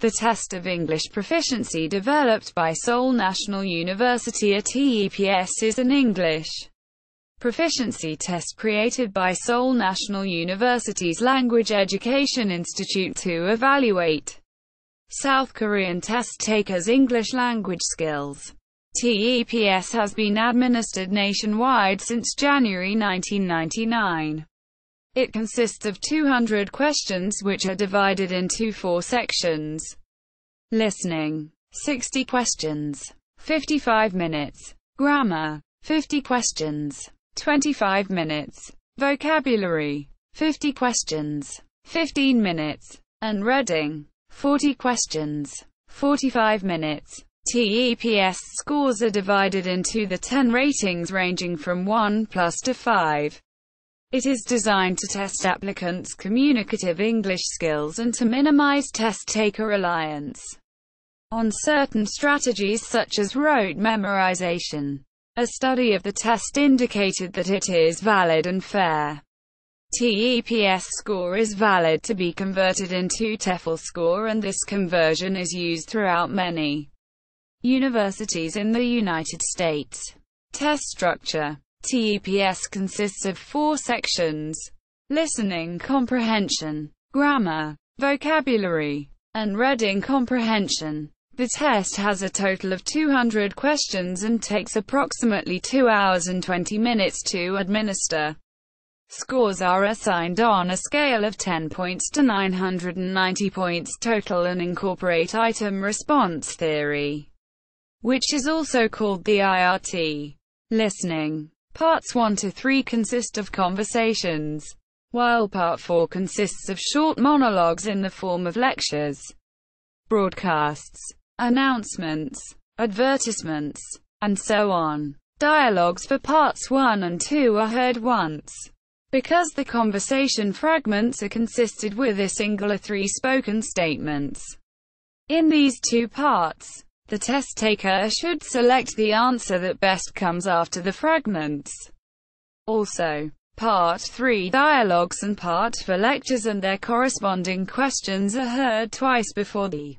The Test of English Proficiency, developed by Seoul National University, a TEPS, is an English proficiency test created by Seoul National University's Language Education Institute to evaluate South Korean test takers' English language skills. TEPS has been administered nationwide since January 1999. It consists of 200 questions which are divided into 4 sections. Listening, 60 questions, 55 minutes. Grammar, 50 questions, 25 minutes. Vocabulary, 50 questions, 15 minutes. And reading, 40 questions, 45 minutes. TEPS scores are divided into the 10 ratings ranging from 1+ to 5. It is designed to test applicants' communicative English skills and to minimize test taker reliance on certain strategies such as rote memorization. A study of the test indicated that it is valid and fair. TEPS score is valid to be converted into TOEFL score, and this conversion is used throughout many universities in the United States. Test structure. TEPS consists of 4 sections: listening comprehension, grammar, vocabulary, and reading comprehension. The test has a total of 200 questions and takes approximately 2 hours and 20 minutes to administer. Scores are assigned on a scale of 10 points to 990 points total and incorporate item response theory, which is also called the IRT. Listening. Parts 1 to 3 consist of conversations, while Part 4 consists of short monologues in the form of lectures, broadcasts, announcements, advertisements, and so on. Dialogues for Parts 1 and 2 are heard once, because the conversation fragments are consisted with a single or 3 spoken statements. In these 2 parts, the test taker should select the answer that best comes after the fragments. Also, Part 3 dialogues and Part 4 lectures and their corresponding questions are heard twice before the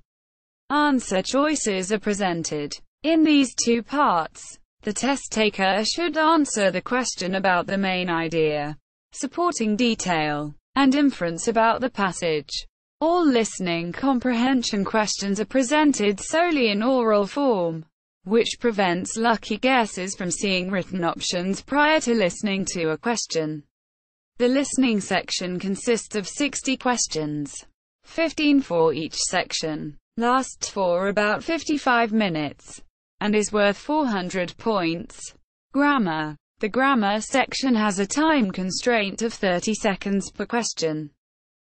answer choices are presented. In these 2 parts, the test taker should answer the question about the main idea, supporting detail, and inference about the passage. All listening comprehension questions are presented solely in oral form, which prevents lucky guesses from seeing written options prior to listening to a question. The listening section consists of 60 questions, 15 for each section, lasts for about 55 minutes, and is worth 400 points. Grammar. The grammar section has a time constraint of 30 seconds per question,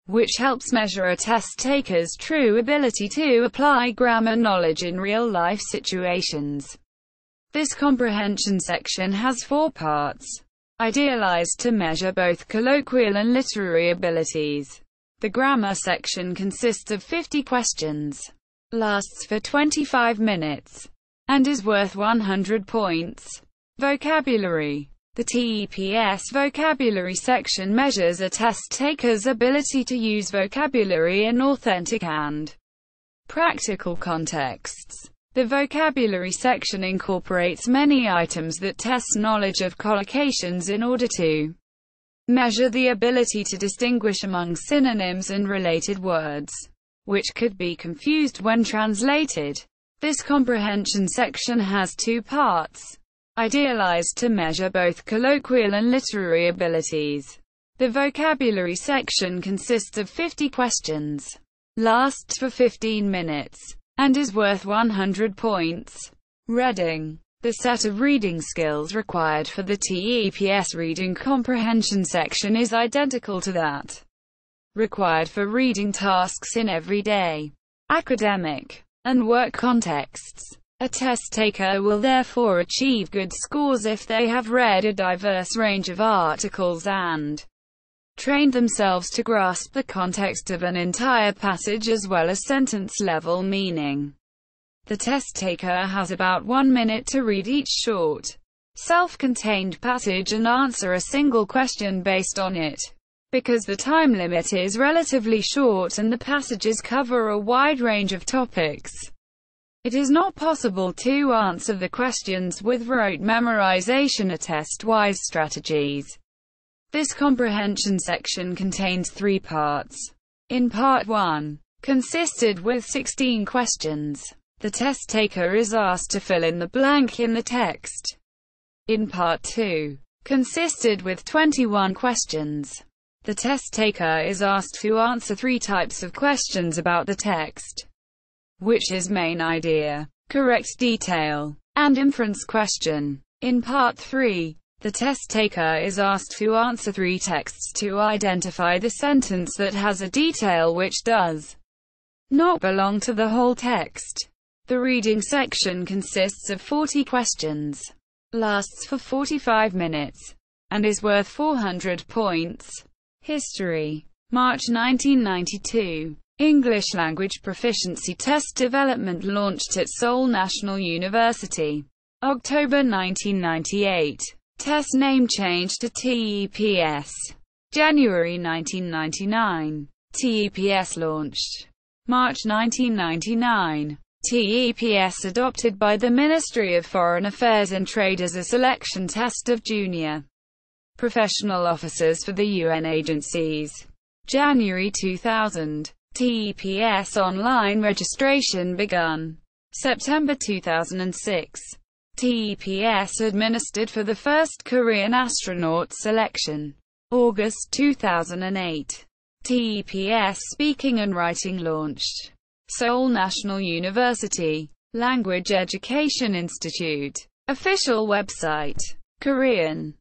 which helps measure a test taker's true ability to apply grammar knowledge in real-life situations. This comprehension section has 4 parts, idealized to measure both colloquial and literary abilities. The grammar section consists of 50 questions, lasts for 25 minutes, and is worth 100 points. Vocabulary. The TEPS vocabulary section measures a test taker's ability to use vocabulary in authentic and practical contexts. The vocabulary section incorporates many items that test knowledge of collocations in order to measure the ability to distinguish among synonyms and related words, which could be confused when translated. This comprehension section has 2 parts, idealized to measure both colloquial and literary abilities. The vocabulary section consists of 50 questions, lasts for 15 minutes, and is worth 100 points. Reading. The set of reading skills required for the TEPS reading comprehension section is identical to that required for reading tasks in everyday, academic, and work contexts. A test taker will therefore achieve good scores if they have read a diverse range of articles and trained themselves to grasp the context of an entire passage as well as sentence-level meaning. The test taker has about 1 minute to read each short, self-contained passage and answer a single question based on it. Because the time limit is relatively short and the passages cover a wide range of topics, it is not possible to answer the questions with rote memorization or test-wise strategies. This comprehension section contains 3 parts. In Part 1, consisted with 16 questions, the test taker is asked to fill in the blank in the text. In Part 2, consisted with 21 questions, the test taker is asked to answer 3 types of questions about the text, which is main idea, correct detail, and inference question. In Part 3, the test taker is asked to answer 3 texts to identify the sentence that has a detail which does not belong to the whole text. The reading section consists of 40 questions, lasts for 45 minutes, and is worth 400 points. History. March 1992. English Language Proficiency Test Development launched at Seoul National University. October 1998. Test name changed to TEPS. January 1999. TEPS launched. March 1999. TEPS adopted by the Ministry of Foreign Affairs and Trade as a selection test of junior professional officers for the UN agencies. January 2000. TEPS online registration begun. September 2006. TEPS administered for the first Korean astronaut selection. August 2008. TEPS speaking and writing launched. Seoul National University. Language Education Institute. Official website. Korean.